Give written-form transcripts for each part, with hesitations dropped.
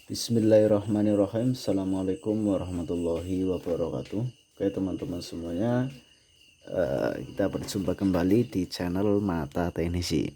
Bismillahirrahmanirrahim. Assalamualaikum warahmatullahi wabarakatuh. Oke teman-teman semuanya, kita berjumpa kembali di channel Mata Teknisi.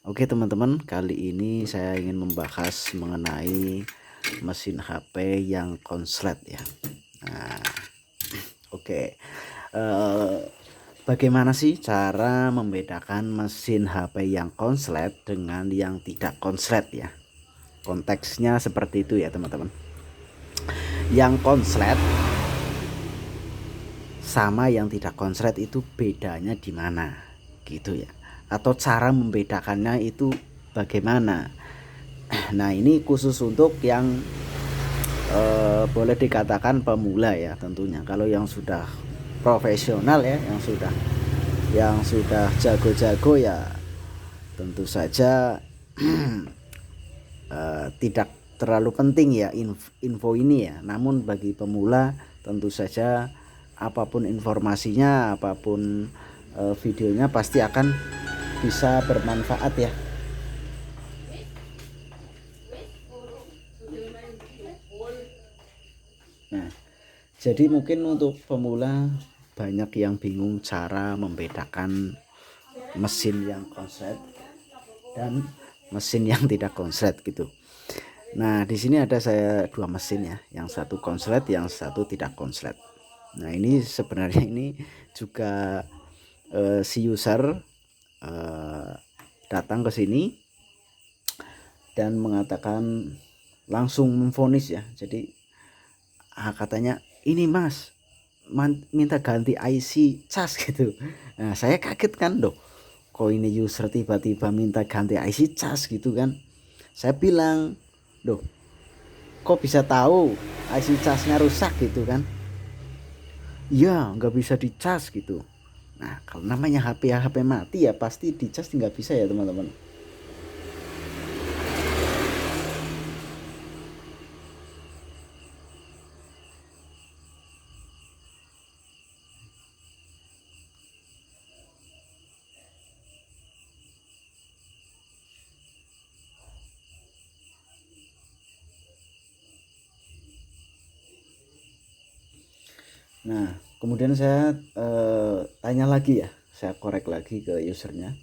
Oke teman-teman, kali ini saya ingin membahas mengenai mesin HP yang konslet ya. Nah, oke. Bagaimana sih cara membedakan mesin HP yang konslet dengan yang tidak konslet ya? Konteksnya seperti itu ya teman-teman. Yang konslet sama yang tidak konslet itu bedanya di mana gitu ya, atau cara membedakannya itu bagaimana. Nah ini khusus untuk yang boleh dikatakan pemula ya tentunya. Kalau yang sudah profesional ya, yang sudah jago-jago ya tentu saja tidak terlalu penting ya info ini ya. Namun bagi pemula tentu saja apapun informasinya, apapun videonya pasti akan bisa bermanfaat ya. Nah, jadi mungkin untuk pemula banyak yang bingung cara membedakan mesin yang konslet dan mesin yang tidak konslet gitu. Nah, di sini ada saya dua mesin ya, yang satu konslet, yang satu tidak konslet. Nah, ini sebenarnya ini juga si user datang ke sini dan mengatakan langsung memvonis ya. Jadi katanya ini Mas minta ganti IC cas gitu. Nah, saya kaget kan, loh kok ini user tiba-tiba minta ganti IC cas gitu kan. Saya bilang, loh kok bisa tahu IC casnya rusak gitu kan. Iya nggak bisa dicas gitu. Nah kalau namanya HP mati ya pasti dicas nggak bisa ya teman-teman. Nah kemudian saya tanya lagi ya, saya korek lagi ke usernya,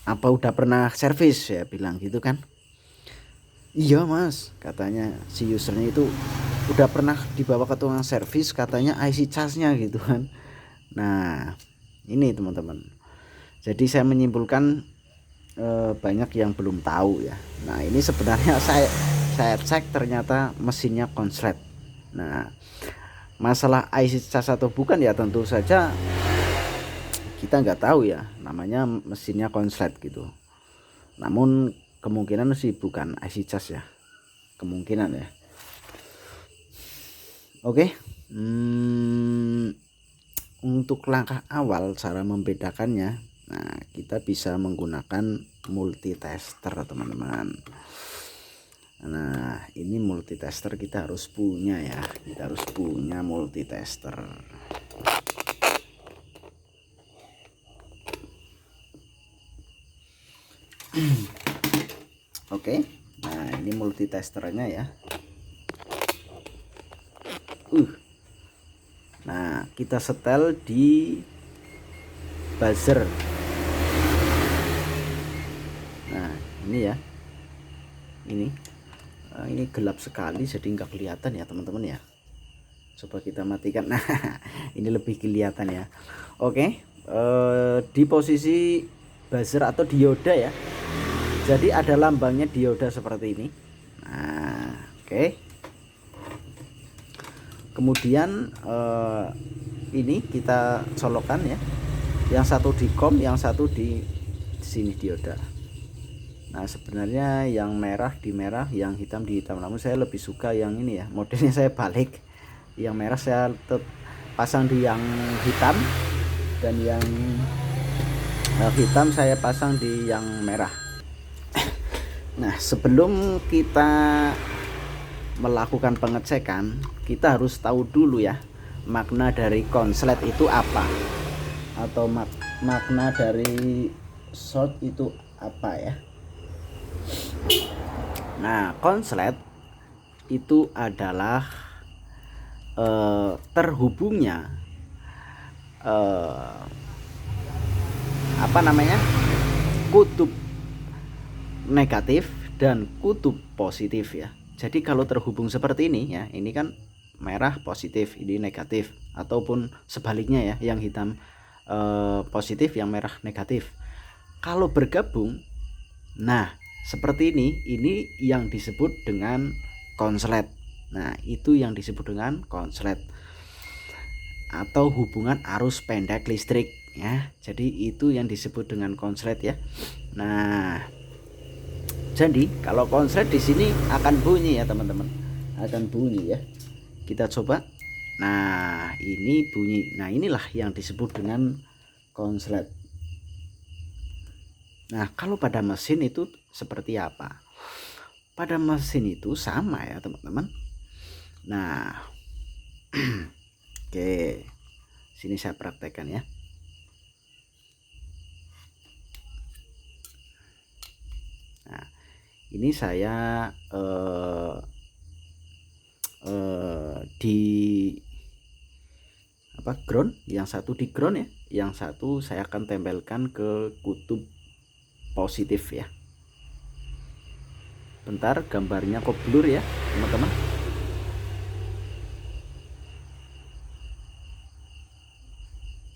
apa udah pernah servis, ya bilang gitu kan. Iya mas, katanya si usernya itu udah pernah dibawa ke tukang servis, katanya IC casnya gitu kan. Nah ini teman-teman, jadi saya menyimpulkan banyak yang belum tahu ya. Nah ini sebenarnya saya cek ternyata mesinnya konslet. Nah masalah IC cas atau bukan ya tentu saja kita nggak tahu ya, namanya mesinnya konslet gitu. Namun kemungkinan sih bukan IC cas ya, kemungkinan ya. Oke. Untuk langkah awal cara membedakannya, nah kita bisa menggunakan multitester teman-teman. Nah ini multitester kita harus punya ya, kita harus punya multitester. Oke, nah ini multitesternya ya. Nah kita setel di buzzer. Nah ini ya, ini gelap sekali jadi nggak kelihatan ya teman-teman ya. Coba kita matikan. Nah ini lebih kelihatan ya. Oke, di posisi buzzer atau dioda ya, jadi ada lambangnya dioda seperti ini. Nah oke, kemudian ini kita colokan ya, yang satu di COM, yang satu di sini dioda. Nah sebenarnya yang merah di merah, yang hitam di hitam, namun saya lebih suka yang ini ya, modelnya saya balik, yang merah saya pasang di yang hitam, dan yang hitam saya pasang di yang merah. Nah sebelum kita melakukan pengecekan, kita harus tahu dulu ya makna dari konslet itu apa, atau makna dari short itu apa ya. Nah konslet itu adalah terhubungnya kutub negatif dan kutub positif ya. Jadi kalau terhubung seperti ini ya, ini kan merah positif, ini negatif, ataupun sebaliknya ya, yang hitam positif, yang merah negatif. Kalau bergabung, nah seperti ini yang disebut dengan konslet. Nah itu yang disebut dengan konslet atau hubungan arus pendek listrik ya. Jadi itu yang disebut dengan konslet ya. Nah jadi kalau konslet di sini akan bunyi ya teman-teman, akan bunyi ya. Kita coba. Nah ini bunyi. Nah inilah yang disebut dengan konslet. Nah kalau pada mesin itu seperti apa? Pada mesin itu sama ya teman-teman. Nah oke, sini saya praktekkan ya. Nah ini saya di ground, yang satu di ground ya, yang satu saya akan tempelkan ke kutub positif ya. Bentar, gambarnya kok blur ya teman-teman.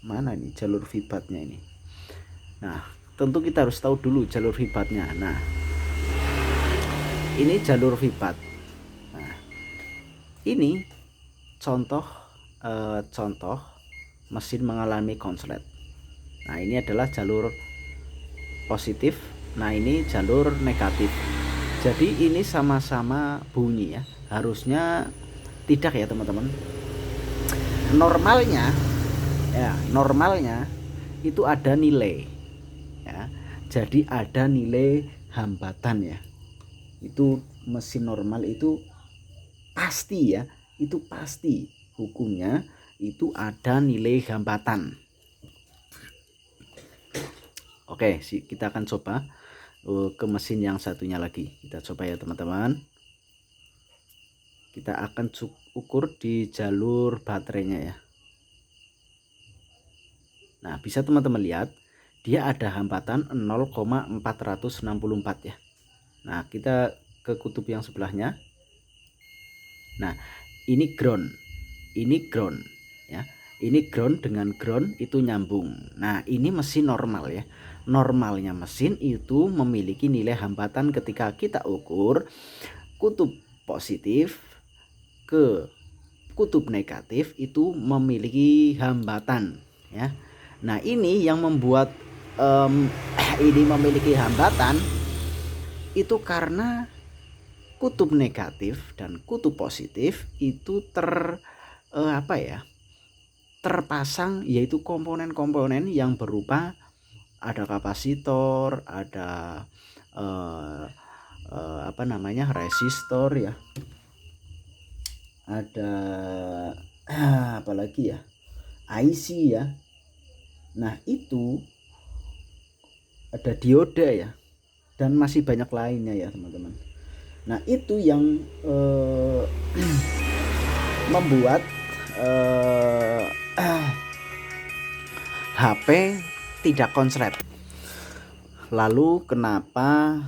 Mana nih jalur vibatnya ini? Nah tentu kita harus tahu dulu jalur vibatnya. Nah ini jalur vibat. Nah ini contoh mesin mengalami konslet. Nah ini adalah jalur positif, nah ini jalur negatif. Jadi ini sama-sama bunyi ya, harusnya tidak ya teman-teman. Normalnya itu ada nilai ya, jadi ada nilai hambatan ya. Itu mesin normal itu pasti ya, itu pasti hukumnya itu ada nilai hambatan. Oke, kita akan coba ke mesin yang satunya lagi. Kita coba ya teman-teman. Kita akan ukur di jalur baterainya ya. Nah bisa teman-teman lihat, dia ada hambatan 0,464 ya. Nah kita ke kutub yang sebelahnya. Nah ini ground, ini ground ya, ini ground dengan ground itu nyambung. Nah ini mesin normal ya. Normalnya mesin itu memiliki nilai hambatan ketika kita ukur kutub positif ke kutub negatif itu memiliki hambatan ya. Nah ini yang membuat ini memiliki hambatan itu karena kutub negatif dan kutub positif itu terpasang, yaitu komponen-komponen yang berupa ada kapasitor, ada resistor ya, ada apalagi ya, IC ya. Nah itu ada dioda ya, dan masih banyak lainnya ya teman-teman. Nah itu yang membuat HP tidak konslet. Lalu kenapa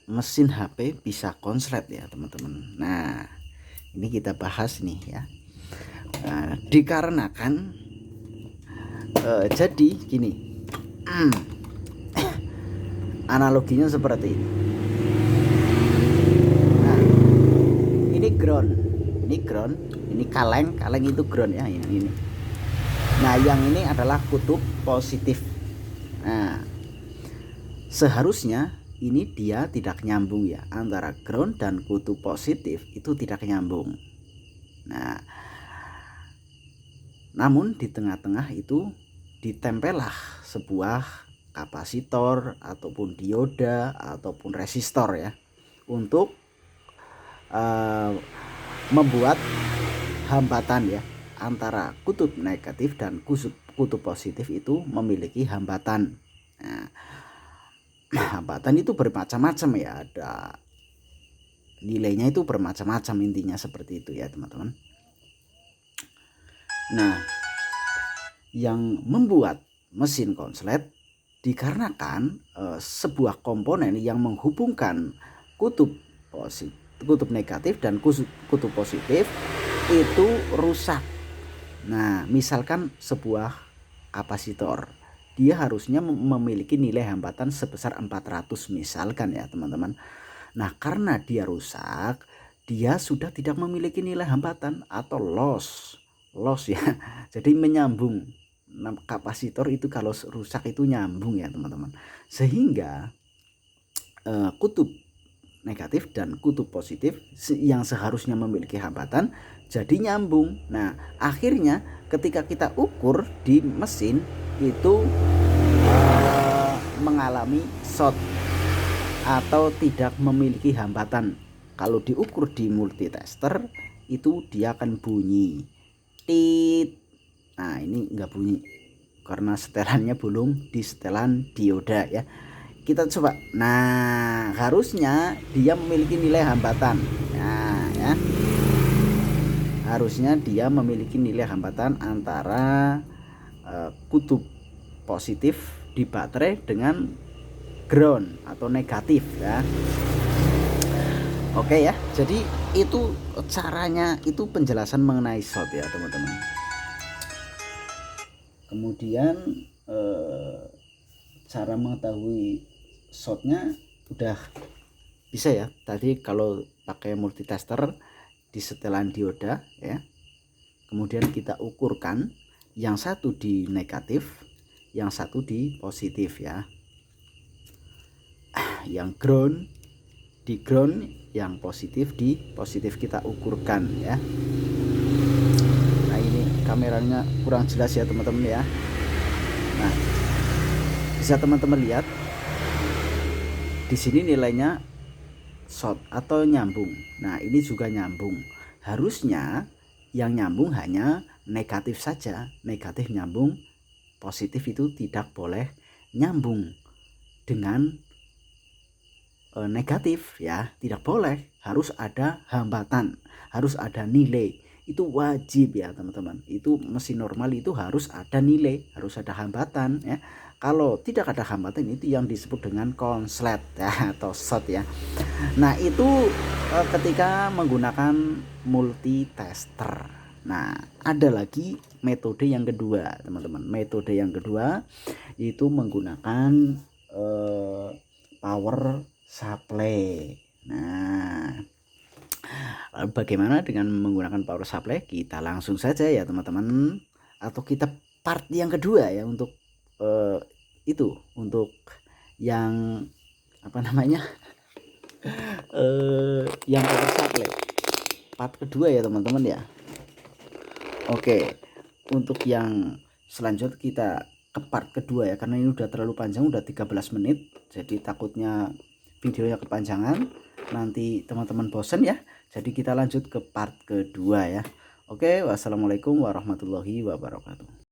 mesin HP bisa konslet ya teman-teman? Nah ini kita bahas nih ya. Nah, dikarenakan jadi gini, analoginya seperti ini. Nah ini ground, ini kaleng itu ground ya, ini. Nah yang ini adalah kutub positif. Nah seharusnya ini dia tidak nyambung ya, antara ground dan kutub positif itu tidak nyambung. Nah namun di tengah-tengah itu ditempellah sebuah kapasitor ataupun dioda ataupun resistor ya, untuk membuat hambatan ya, antara kutub negatif dan kutub positif itu memiliki hambatan. Nah, hambatan itu bermacam-macam ya, ada nilainya itu bermacam-macam, intinya seperti itu ya teman-teman. Nah, yang membuat mesin konslet dikarenakan sebuah komponen yang menghubungkan kutub negatif dan kutub positif itu rusak. Nah, misalkan sebuah kapasitor, dia harusnya memiliki nilai hambatan sebesar 400 misalkan ya teman-teman. Nah, karena dia rusak, dia sudah tidak memiliki nilai hambatan atau loss ya. Jadi menyambung. Nah, kapasitor itu kalau rusak itu nyambung ya teman-teman. Sehingga kutub negatif dan kutub positif yang seharusnya memiliki hambatan jadi nyambung. Nah, akhirnya ketika kita ukur di mesin itu mengalami short atau tidak memiliki hambatan. Kalau diukur di multitester itu dia akan bunyi tit. Nah, ini enggak bunyi karena setelannya belum di setelan dioda ya. Kita coba. Nah, harusnya dia memiliki nilai hambatan. Nah, ya. Harusnya dia memiliki nilai hambatan antara kutub positif di baterai dengan ground atau negatif ya. Oke ya. Jadi itu caranya, itu penjelasan mengenai short ya teman-teman. Kemudian cara mengetahui shortnya udah bisa ya. Tadi kalau pakai multitester di setelan dioda ya, kemudian kita ukurkan yang satu di negatif, yang satu di positif ya. Yang ground di ground, yang positif di positif kita ukurkan ya. Nah, ini kameranya kurang jelas ya teman-teman ya. Nah, bisa teman-teman lihat di sini nilainya short atau nyambung. Nah, ini juga nyambung. Harusnya yang nyambung hanya negatif saja, negatif nyambung, positif itu tidak boleh nyambung dengan negatif ya, tidak boleh. Harus ada hambatan, harus ada nilai. Itu wajib ya teman-teman. Itu mesin normal itu harus ada nilai, harus ada hambatan ya. Kalau tidak ada hambatan itu yang disebut dengan konslet ya, atau short ya. Nah, itu ketika menggunakan multitester. Nah, ada lagi metode yang kedua teman-teman. Metode yang kedua itu menggunakan power supply. Nah, bagaimana dengan menggunakan power supply? Kita langsung saja ya teman-teman, atau kita part yang kedua ya untuk itu, untuk yang apa namanya, yang power supply part kedua ya teman-teman ya. Oke, untuk yang selanjutnya kita ke part kedua ya, karena ini udah terlalu panjang, udah 13 menit, jadi takutnya videonya kepanjangan, nanti teman-teman bosen ya. Jadi kita lanjut ke part kedua ya. Oke, wassalamualaikum warahmatullahi wabarakatuh.